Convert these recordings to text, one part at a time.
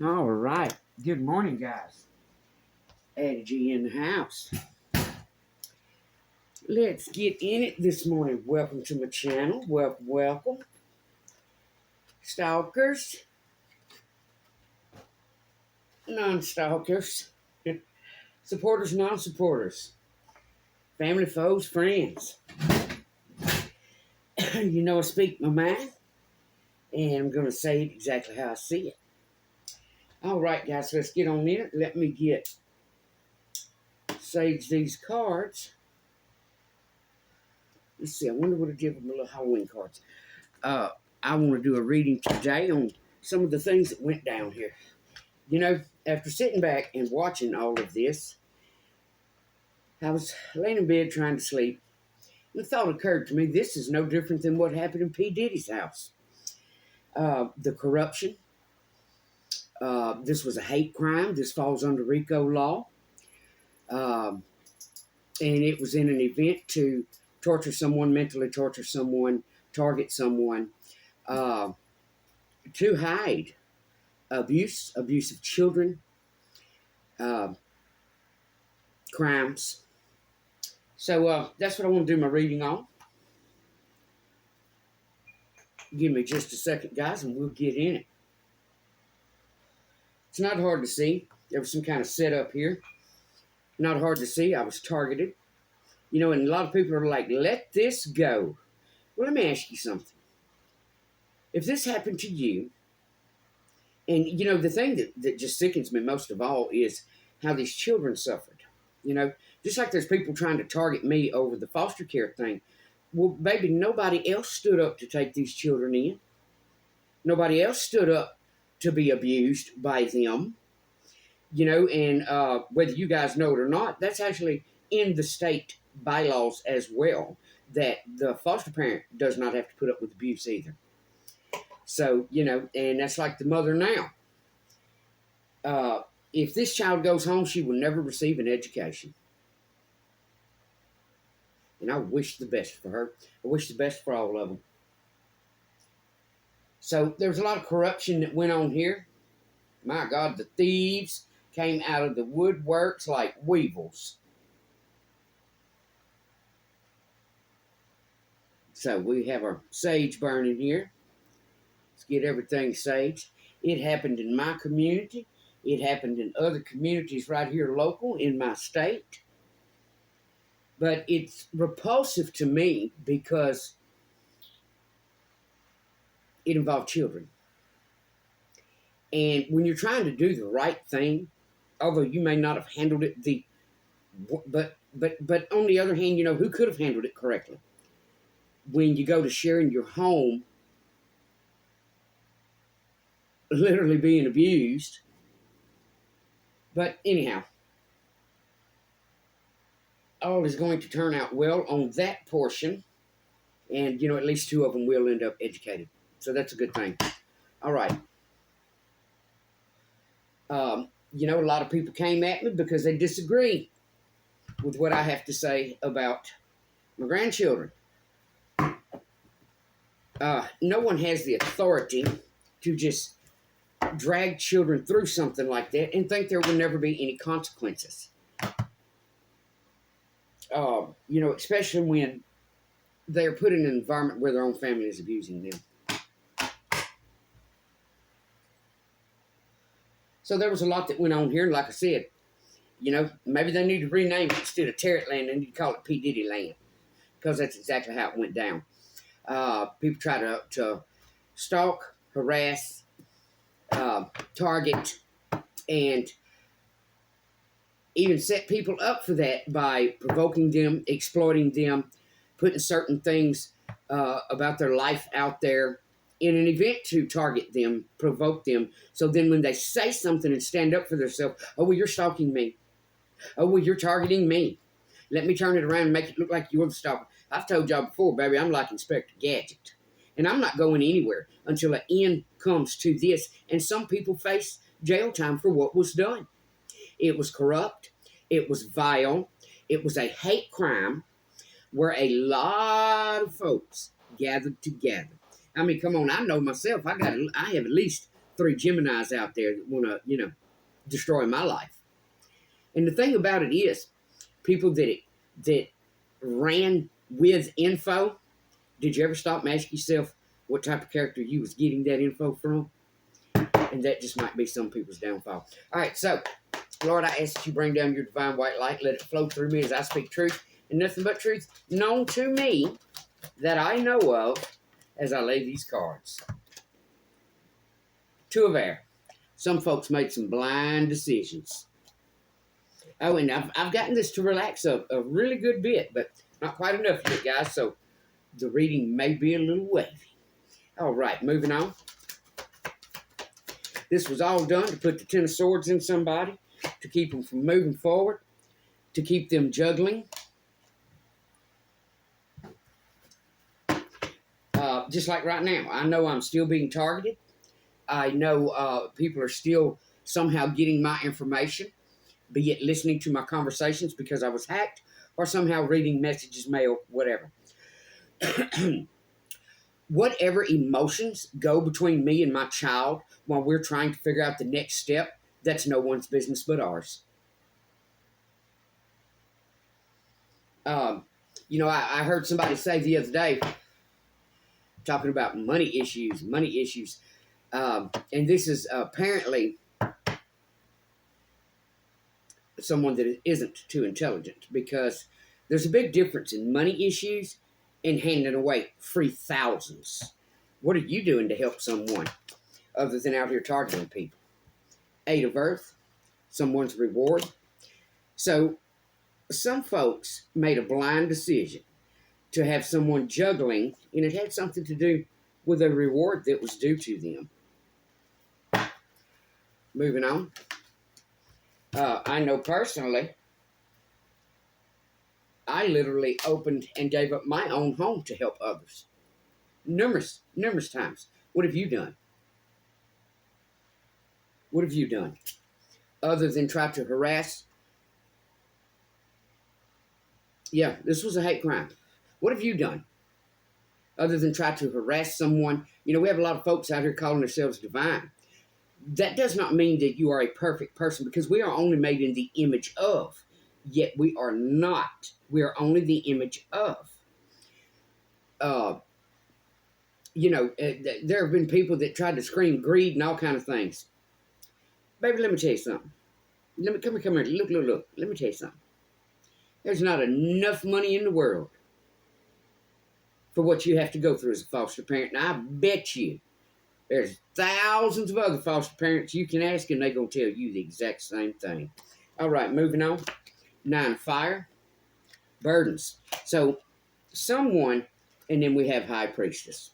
All right. Good morning, guys. Added you in the house. Let's get in it this morning. Welcome to my channel. Welcome. Stalkers, non-stalkers, supporters, non-supporters, family, foes, friends. You know I speak my mind, and I'm going to say it exactly how I see it. All right, guys, let's get on in it. Let me sage these cards. Let's see, I wonder what I did with my little Halloween cards. I want to do a reading today on some of the things that went down here. You know, after sitting back and watching all of this, I was laying in bed trying to sleep, and the thought occurred to me, this is no different than what happened in P. Diddy's house. The corruption. This was a hate crime. This falls under RICO law. And it was in an event to torture someone, mentally torture someone, target someone, to hide abuse of children, crimes. So that's what I want to do my reading on. Give me just a second, guys, and we'll get in it. It's not hard to see. There was some kind of setup here. Not hard to see. I was targeted. You know, and a lot of people are like, let this go. Well, let me ask you something. If this happened to you, and, you know, the thing that just sickens me most of all is how these children suffered. You know, just like there's people trying to target me over the foster care thing. Well, baby, nobody else stood up to take these children in. Nobody else stood up to be abused by them. You know, and whether you guys know it or not, that's actually in the state bylaws as well, that the foster parent does not have to put up with abuse either. So, you know, and that's like the mother now. If this child goes home, she will never receive an education. And I wish the best for her. I wish the best for all of them. So there's a lot of corruption that went on here. My God, the thieves came out of the woodworks like weevils. So we have our sage burning here. Let's get everything saged. It happened in my community. It happened in other communities right here local in my state. But it's repulsive to me because it involved children. And when you're trying to do the right thing, although you may not have handled it but on the other hand, you know, who could have handled it correctly? When you go to sharing your home, literally being abused. But anyhow, all is going to turn out well on that portion. And, you know, at least two of them will end up educated. So that's a good thing. All right. You know, a lot of people came at me because they disagree with what I have to say about my grandchildren. No one has the authority to just drag children through something like that and think there will never be any consequences. You know, especially when they're put in an environment where their own family is abusing them. So there was a lot that went on here, and like I said, you know, maybe they need to rename it instead of Tarrant Land, they need to call it P. Diddy Land, because that's exactly how it went down. People try to stalk, harass, target, and even set people up for that by provoking them, exploiting them, putting certain things about their life out there in an event to target them, provoke them. So then when they say something and stand up for themselves, oh, well, you're stalking me. Oh, well, you're targeting me. Let me turn it around and make it look like you're the stalker. I've told y'all before, baby, I'm like Inspector Gadget. And I'm not going anywhere until an end comes to this. And some people face jail time for what was done. It was corrupt. It was vile. It was a hate crime where a lot of folks gathered together. I mean, come on, I know myself. I have at least 3 Geminis out there that want to, destroy my life. And the thing about it is, people that ran with info, did you ever stop and ask yourself what type of character you was getting that info from? And that just might be some people's downfall. All right, so, Lord, I ask that you bring down your divine white light. Let it flow through me as I speak truth, and nothing but truth known to me that I know of as I lay these cards. 2 of air. Some folks made some blind decisions. Oh, and I've gotten this to relax a really good bit, but not quite enough yet, guys, so the reading may be a little wavy. All right, moving on. This was all done to put the 10 of Swords in somebody, to keep them from moving forward, to keep them juggling. Just like right now, I know I'm still being targeted. I know people are still somehow getting my information, be it listening to my conversations because I was hacked, or somehow reading messages, mail, whatever. Whatever emotions go between me and my child while we're trying to figure out the next step, that's no one's business but ours. I heard somebody say the other day, talking about money issues, and this is apparently someone that isn't too intelligent, because there's a big difference in money issues and handing away free thousands. What are you doing to help someone other than out here targeting people? 8 of Earth, someone's reward. So some folks made a blind decision to have someone juggling, and it had something to do with a reward that was due to them. Moving on. I know personally, I literally opened and gave up my own home to help others. Numerous times. What have you done? What have you done? Other than try to harass? Yeah, this was a hate crime. What have you done? Other than try to harass someone? We have a lot of folks out here calling themselves divine. That does not mean that you are a perfect person, because we are only made in the image of. Yet we are not. We are only the image of. There have been people that tried to scream greed and all kind of things. Baby, let me tell you something. Come here. Look. Let me tell you something. There's not enough money in the world for what you have to go through as a foster parent. And I bet you there's thousands of other foster parents you can ask, and they're going to tell you the exact same thing. All right, moving on. 9 of Fire. Burdens. So, someone, and then we have High Priestess.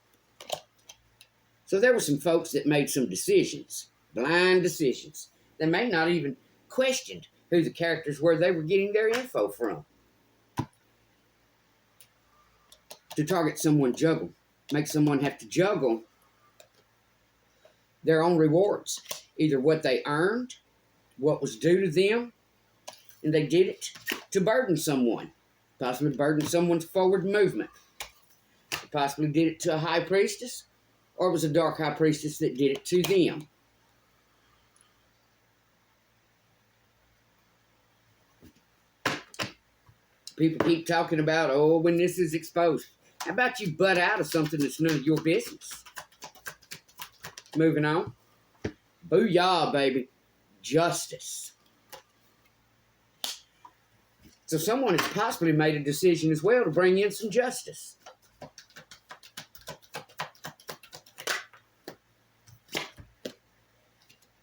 So, there were some folks that made some decisions, blind decisions. They may not even questioned who the characters were they were getting their info from. To target someone, juggle. Make someone have to juggle their own rewards. Either what they earned, what was due to them, and they did it to burden someone. Possibly burden someone's forward movement. They possibly did it to a high priestess, or it was a dark high priestess that did it to them. People keep talking about, when this is exposed. How about you butt out of something that's none of your business? Moving on. Booyah, baby. Justice. So someone has possibly made a decision as well to bring in some justice.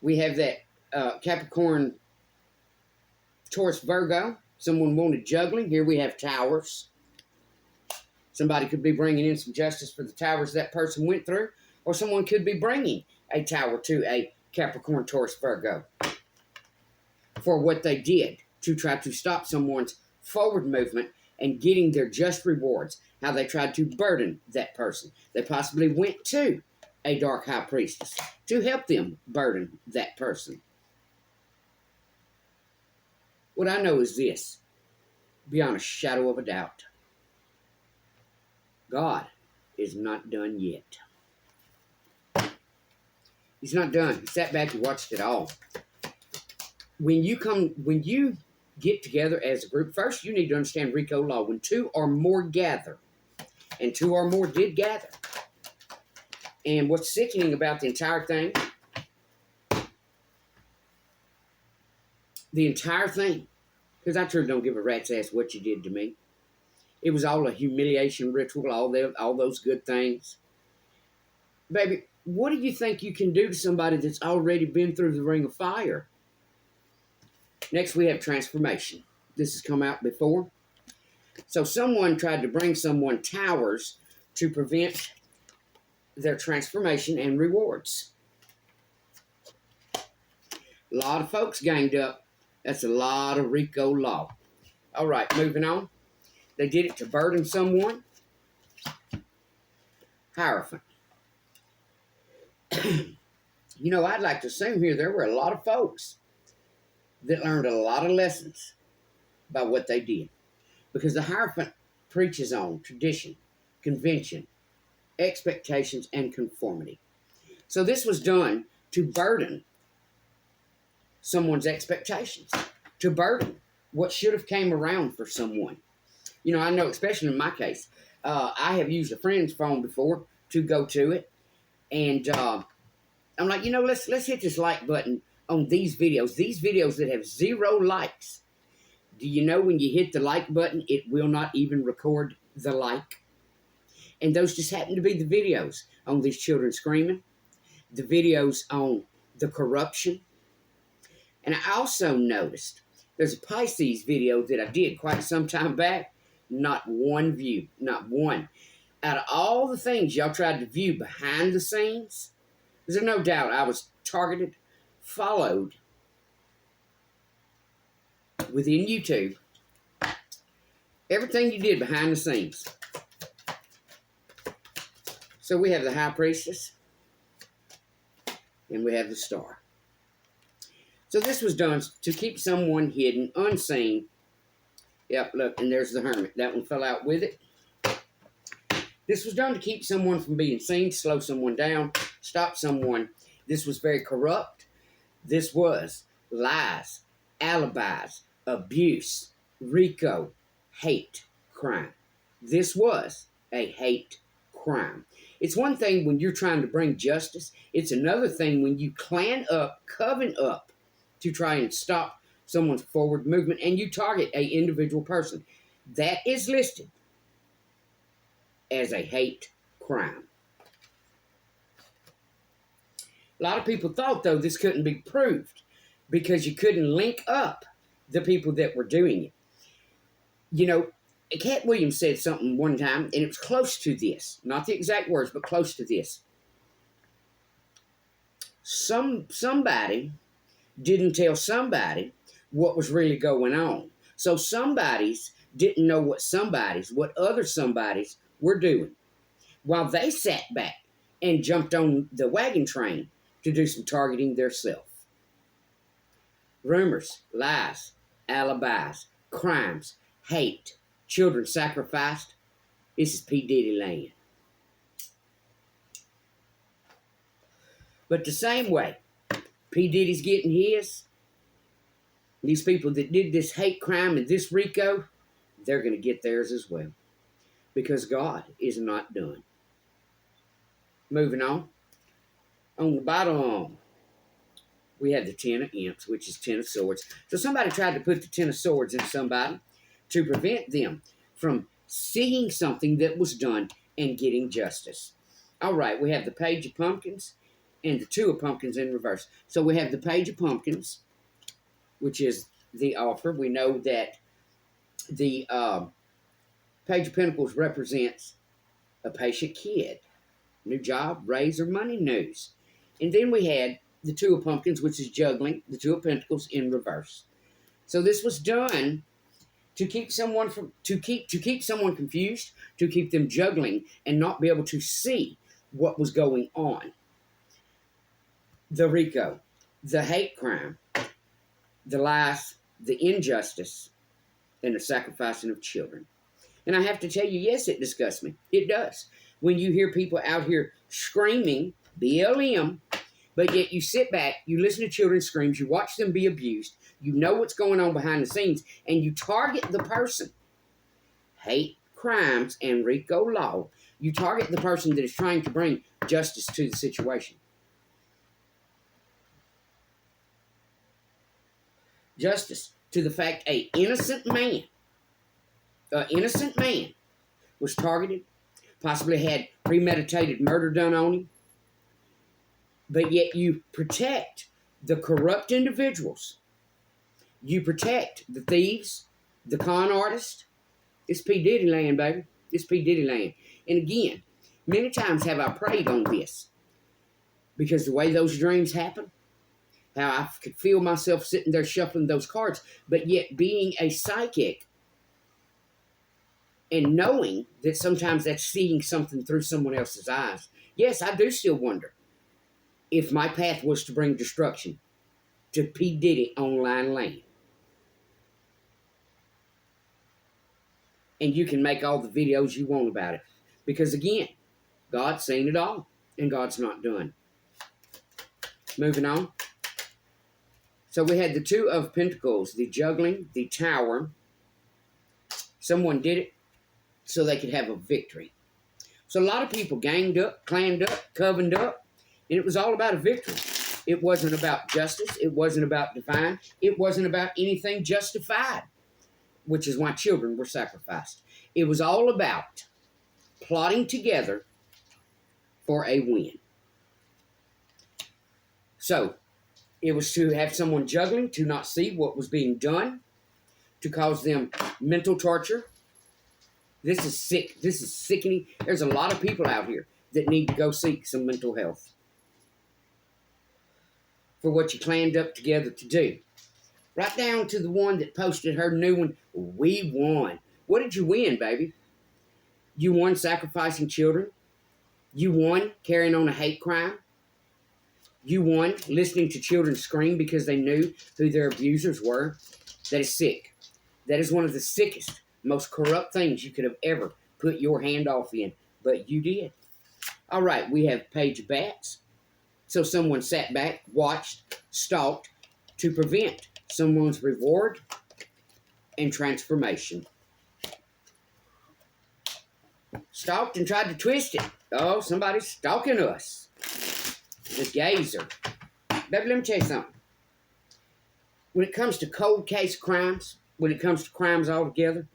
We have that Capricorn, Taurus, Virgo. Someone wanted juggling. Here we have Towers. Somebody could be bringing in some justice for the towers that person went through, or someone could be bringing a tower to a Capricorn, Taurus, Virgo for what they did to try to stop someone's forward movement and getting their just rewards, how they tried to burden that person. They possibly went to a dark high priestess to help them burden that person. What I know is this, beyond a shadow of a doubt, God is not done yet. He's not done. He sat back and watched it all. When you get together as a group, first you need to understand RICO law. When two or more gather, and two or more did gather. And what's sickening about the entire thing, because I truly don't give a rat's ass what you did to me. It was all a humiliation ritual, all those good things. Baby, what do you think you can do to somebody that's already been through the ring of fire? Next, we have transformation. This has come out before. So someone tried to bring someone towers to prevent their transformation and rewards. A lot of folks ganged up. That's a lot of RICO law. All right, moving on. They did it to burden someone. Hierophant. You know, I'd like to assume here there were a lot of folks that learned a lot of lessons by what they did. Because the Hierophant preaches on tradition, convention, expectations, and conformity. So this was done to burden someone's expectations, to burden what should have came around for someone. You know, I know, especially in my case, I have used a friend's phone before to go to it, and I'm like, you know, let's hit this like button on these videos that have 0 likes. Do you know when you hit the like button, it will not even record the like? And those just happen to be the videos on these children screaming, the videos on the corruption. And I also noticed there's a Pisces video that I did quite some time back. Not one view, not one. Out of all the things y'all tried to view behind the scenes, there's no doubt I was targeted, followed within YouTube. Everything you did behind the scenes. So we have the High Priestess, and we have the Star. So this was done to keep someone hidden, unseen. Yep, look, and there's the Hermit. That one fell out with it. This was done to keep someone from being seen, slow someone down, stop someone. This was very corrupt. This was lies, alibis, abuse, RICO, hate crime. This was a hate crime. It's one thing when you're trying to bring justice. It's another thing when you clan up, coven up to try and stop someone's forward movement and you target an individual person. That is listed as a hate crime. A lot of people thought, though, this couldn't be proved because you couldn't link up the people that were doing it. You know, Cat Williams said something one time, and it was close to this. Not the exact words, but close to this. Somebody didn't tell somebody what was really going on. So somebody's didn't know what other somebodies were doing, while they sat back and jumped on the wagon train to do some targeting theirself. Rumors, lies, alibis, crimes, hate, children sacrificed. This is P. Diddy land. But the same way P. Diddy's getting his, these people that did this hate crime and this RICO, they're going to get theirs as well. Because God is not done. Moving on. On the bottom, we have the Ten of Imps, which is Ten of Swords. So somebody tried to put the Ten of Swords in somebody to prevent them from seeing something that was done and getting justice. All right, we have the Page of Pumpkins and the Two of Pumpkins in reverse. So we have the Page of Pumpkins, which is the offer. We know that the Page of Pentacles represents a patient kid, new job, raise, or money news. And then we had the Two of Pumpkins, which is juggling, the Two of Pentacles in reverse. So this was done to keep someone someone confused, to keep them juggling and not be able to see what was going on. The RICO, the hate crime, the lies, the injustice, and the sacrificing of children. And I have to tell you, yes, it disgusts me. It does. When you hear people out here screaming BLM, But yet you sit back, you listen to children's screams, you watch them be abused, you know what's going on behind the scenes, and you target the person. Hate crimes and RICO law. You target the person that is trying to bring justice to the situation. Justice to the fact an innocent man was targeted, possibly had premeditated murder done on him, but yet you protect the corrupt individuals. You protect the thieves, the con artists. It's P. Diddy land, baby. It's P. Diddy land. And again, many times have I prayed on this, because the way those dreams happen, how I could feel myself sitting there shuffling those cards, but yet being a psychic and knowing that sometimes that's seeing something through someone else's eyes. Yes, I do still wonder if my path was to bring destruction to P. Diddy online land. And you can make all the videos you want about it. Because again, God's seen it all, and God's not done. Moving on. So we had the Two of Pentacles, the juggling, the Tower. Someone did it so they could have a victory. So a lot of people ganged up, clammed up, covened up, and it was all about a victory. It wasn't about justice. It wasn't about divine. It wasn't about anything justified, which is why children were sacrificed. It was all about plotting together for a win. So, it was to have someone juggling, to not see what was being done, to cause them mental torture. This is sick. This is sickening. There's a lot of people out here that need to go seek some mental health for what you planned up together to do. Right down to the one that posted her new one, we won. What did you win, baby? You won sacrificing children. You won carrying on a hate crime. You won listening to children scream because they knew who their abusers were. That is sick. That is one of the sickest, most corrupt things you could have ever put your hand off in. But you did. All right, we have Page of Bats. So someone sat back, watched, stalked to prevent someone's reward and transformation. Stalked and tried to twist it. Oh, somebody's stalking us. The gazer. Baby, let me tell you something. When it comes to cold case crimes, when it comes to crimes altogether,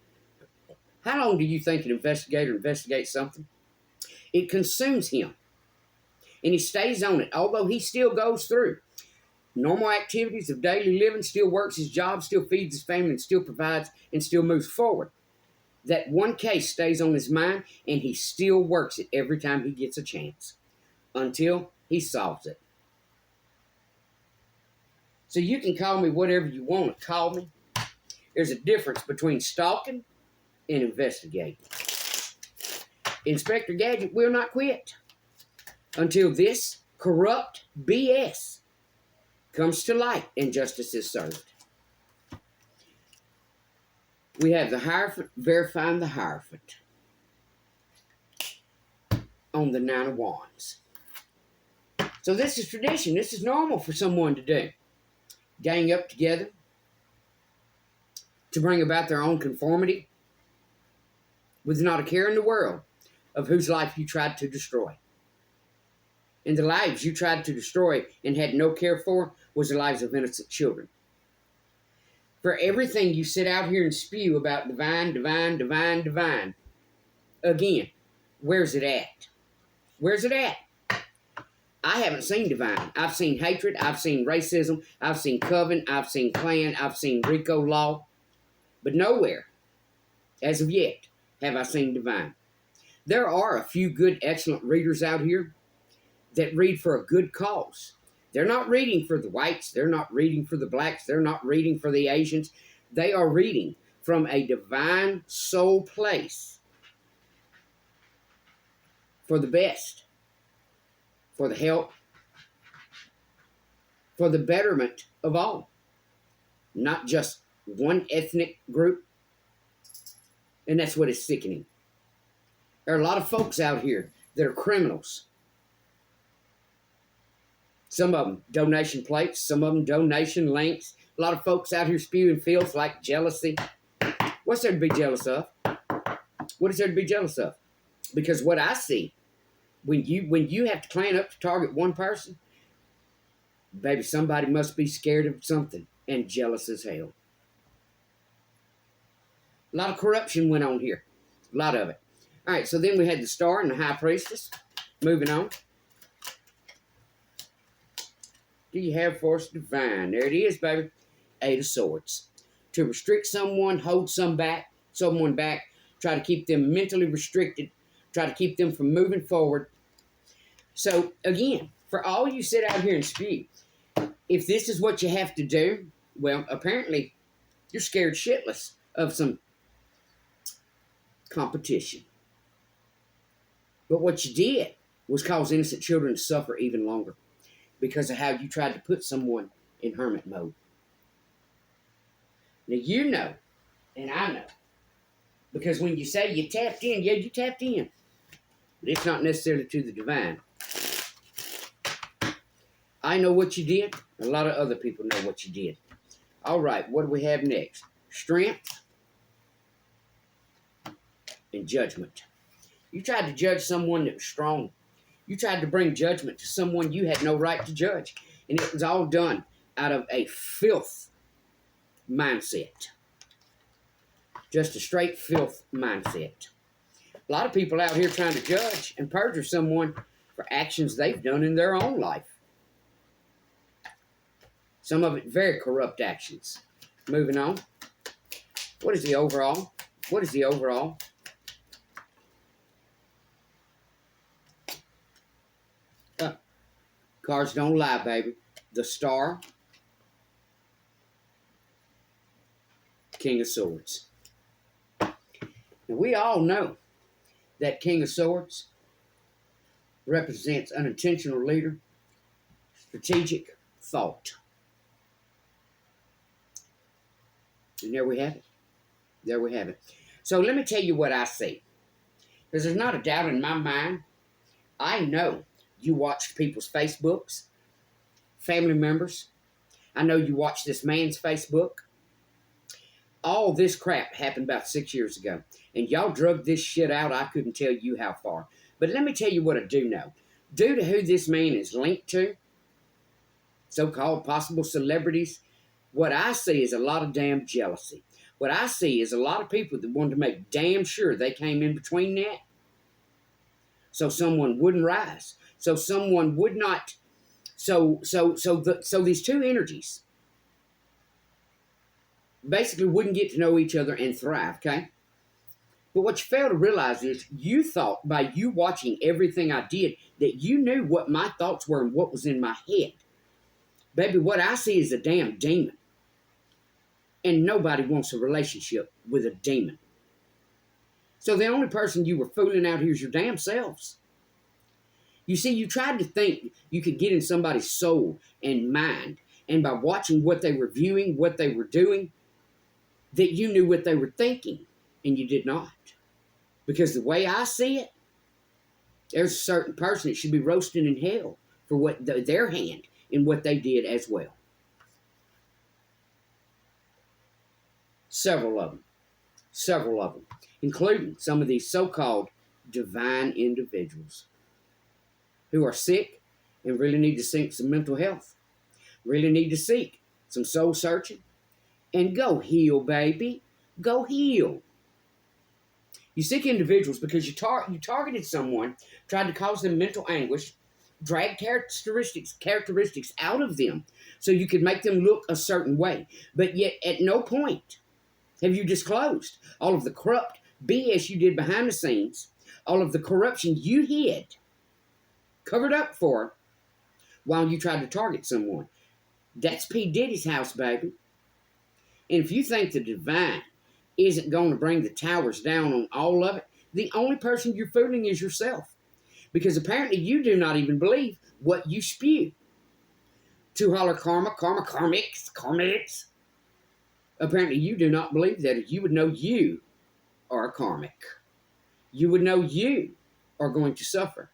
how long do you think an investigator investigates something? It consumes him. And he stays on it, although he still goes through normal activities of daily living, still works his job, still feeds his family, and still provides, and still moves forward. That one case stays on his mind, and he still works it every time he gets a chance, until he solves it. So you can call me whatever you want to call me. There's a difference between stalking and investigating. Inspector Gadget will not quit until this corrupt BS comes to light and justice is served. We have the Hierophant verifying the Hierophant on the Nine of Wands. So this is tradition. This is normal for someone to do. Gang up together to bring about their own conformity with not a care in the world of whose life you tried to destroy. And the lives you tried to destroy and had no care for was the lives of innocent children. For everything you sit out here and spew about divine, divine, divine, divine, again, where's it at? Where's it at? I haven't seen divine. I've seen hatred. I've seen racism. I've seen Coven. I've seen Clan. I've seen RICO law. But nowhere, as of yet, have I seen divine. There are a few good, excellent readers out here that read for a good cause. They're not reading for the whites. They're not reading for the blacks. They're not reading for the Asians. They are reading from a divine soul place for the best, for the help, for the betterment of all, not just one ethnic group. And that's what is sickening. There are a lot of folks out here that are criminals. Some of them donation plates, some of them donation links. A lot of folks out here spewing filth like jealousy. What's there to be jealous of? What is there to be jealous of? Because what I see, when you have to clan up to target one person, baby, somebody must be scared of something and jealous as hell. A lot of corruption went on here. A lot of it. All right, so then we had the Star and the High Priestess. Moving on. Do you have for us divine? There it is, baby. Eight of Swords. To restrict someone, hold someone back, try to keep them mentally restricted, try to keep them from moving forward. So, again, for all you sit out here and spew, if this is what you have to do, well, apparently you're scared shitless of some competition. But what you did was cause innocent children to suffer even longer because of how you tried to put someone in hermit mode. Now, you know, and I know, because when you say you tapped in, yeah, you tapped in. But it's not necessarily to the divine. I know what you did. A lot of other people know what you did. All right, what do we have next? Strength and judgment. You tried to judge someone that was strong. You tried to bring judgment to someone you had no right to judge. And it was all done out of a filth mindset. Just a straight filth mindset. A lot of people out here trying to judge and perjure someone for actions they've done in their own life. Some of it very corrupt actions. Moving on. What is the overall? What is the overall? Cards don't lie, baby. The Star. King of Swords. Now, we all know that King of Swords represents unintentional leader, strategic thought. And there we have it. There we have it. So let me tell you what I see. Because there's not a doubt in my mind. I know you watched people's Facebooks, family members. I know you watched this man's Facebook. All this crap happened about 6 years ago. And y'all drug this shit out, I couldn't tell you how far. But let me tell you what I do know. Due to who this man is linked to, so-called possible celebrities, what I see is a lot of damn jealousy. What I see is a lot of people that wanted to make damn sure they came in between that so someone wouldn't rise. So someone would not, so these two energies basically wouldn't get to know each other and thrive, okay? But what you fail to realize is you thought by you watching everything I did that you knew what my thoughts were and what was in my head. Baby, what I see is a damn demon. And nobody wants a relationship with a demon. So the only person you were fooling out here is your damn selves. You see, you tried to think you could get in somebody's soul and mind, and by watching what they were viewing, what they were doing, that you knew what they were thinking, and you did not. Because the way I see it, there's a certain person that should be roasting in hell for what their hand in what they did as well. Several of them, including some of these so-called divine individuals who are sick and really need to seek some mental health, really need to seek some soul searching, and go heal, baby. Go heal. You sick individuals because you targeted someone, tried to cause them mental anguish, dragged characteristics out of them so you could make them look a certain way. But yet at no point have you disclosed all of the corrupt BS you did behind the scenes, all of the corruption you hid, covered up for, while you tried to target someone. That's P. Diddy's house, baby. And if you think the divine isn't going to bring the towers down on all of it, the only person you're fooling is yourself. Because apparently you do not even believe what you spew. To holler karmics. Apparently you do not believe that. You would know you are a karmic. You would know you are going to suffer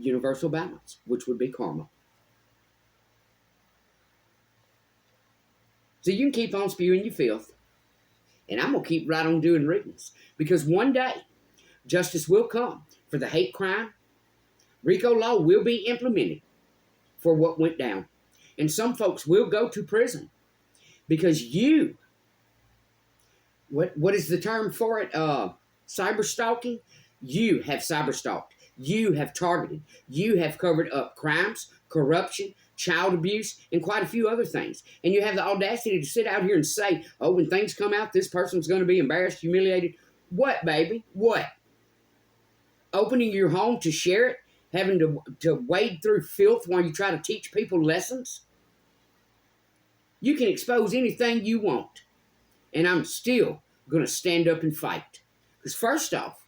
universal balance, which would be karma. So you can keep on spewing your filth, and I'm going to keep right on doing readings. Because one day, justice will come for the hate crime. RICO law will be implemented for what went down. And some folks will go to prison because you, what is the term for it? Cyber stalking? You have cyber stalked. You have targeted. You have covered up crimes, corruption, child abuse, and quite a few other things. And you have the audacity to sit out here and say, oh, when things come out, this person's going to be embarrassed, humiliated. What, baby? What? Opening your home to share it? Having to wade through filth while you try to teach people lessons? You can expose anything you want. And I'm still going to stand up and fight. Because first off,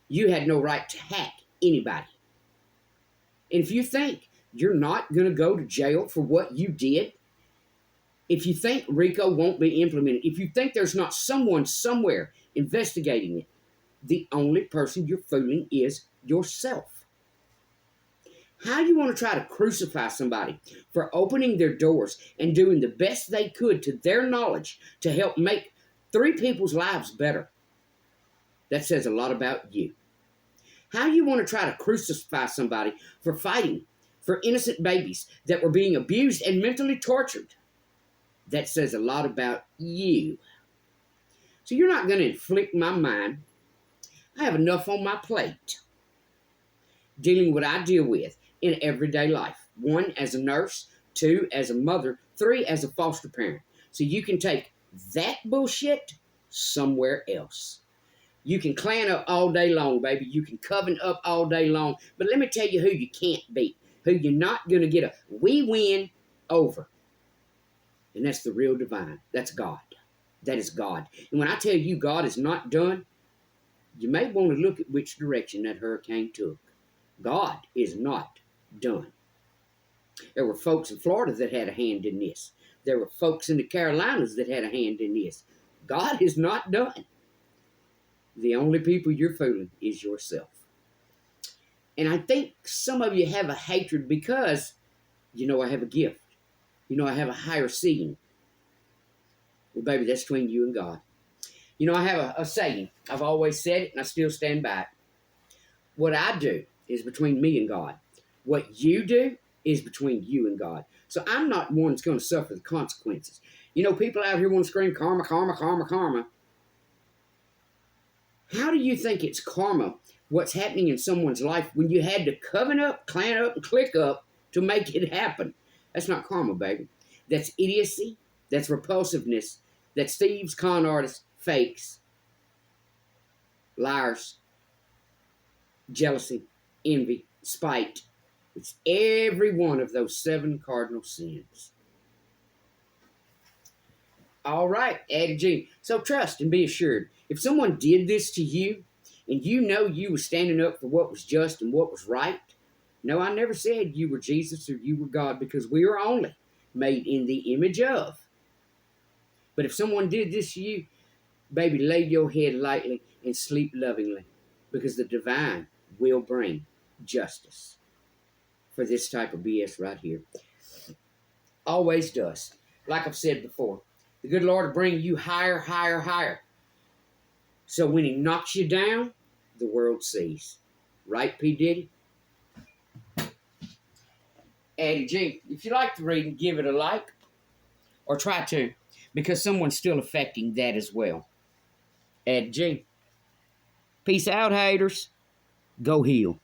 you had no right to hack anybody. And if you think you're not going to go to jail for what you did, if you think RICO won't be implemented, if you think there's not someone somewhere investigating it, the only person you're fooling is yourself. How do you want to try to crucify somebody for opening their doors and doing the best they could to their knowledge to help make 3 people's lives better? That says a lot about you. How do you want to try to crucify somebody for fighting for innocent babies that were being abused and mentally tortured? That says a lot about you. So you're not going to inflict my mind. I have enough on my plate dealing with what I deal with in everyday life. 1, as a nurse. 2, as a mother. 3, as a foster parent. So you can take that bullshit somewhere else. You can clan up all day long, baby. You can coven up all day long. But let me tell you who you can't beat. Who you're not going to get a we win over. And that's the real divine. That's God. That is God. And when I tell you God is not done, you may want to look at which direction that hurricane took. God is not done. There were folks in Florida that had a hand in this. There were folks in the Carolinas that had a hand in this. God is not done. The only people you're fooling is yourself. And I think some of you have a hatred because, I have a gift. I have a higher seeing. Well, baby, that's between you and God. I have a saying. I've always said it, and I still stand by it. What I do is between me and God. What you do is between you and God. So I'm not one that's going to suffer the consequences. People out here want to scream, karma, karma, karma, karma. How do you think it's karma, what's happening in someone's life, when you had to coven up, clan up, and click up to make it happen? That's not karma, baby. That's idiocy. That's repulsiveness. That's thieves, con artists, fakes, liars, jealousy, envy, spite. It's every one of those 7 cardinal sins. All right, Addie G. So trust and be assured. If someone did this to you, and you were standing up for what was just and what was right, no, I never said you were Jesus or you were God, because we are only made in the image of. But if someone did this to you, baby, lay your head lightly and sleep lovingly, because the divine will bring justice for this type of BS right here. Always does. Like I've said before, the good Lord will bring you higher, higher, higher. So when he knocks you down, the world sees. Right, P. Diddy? Addie G, if you like the reading, give it a like. Or try to, because someone's still affecting that as well. Addie G. Peace out, haters. Go heal.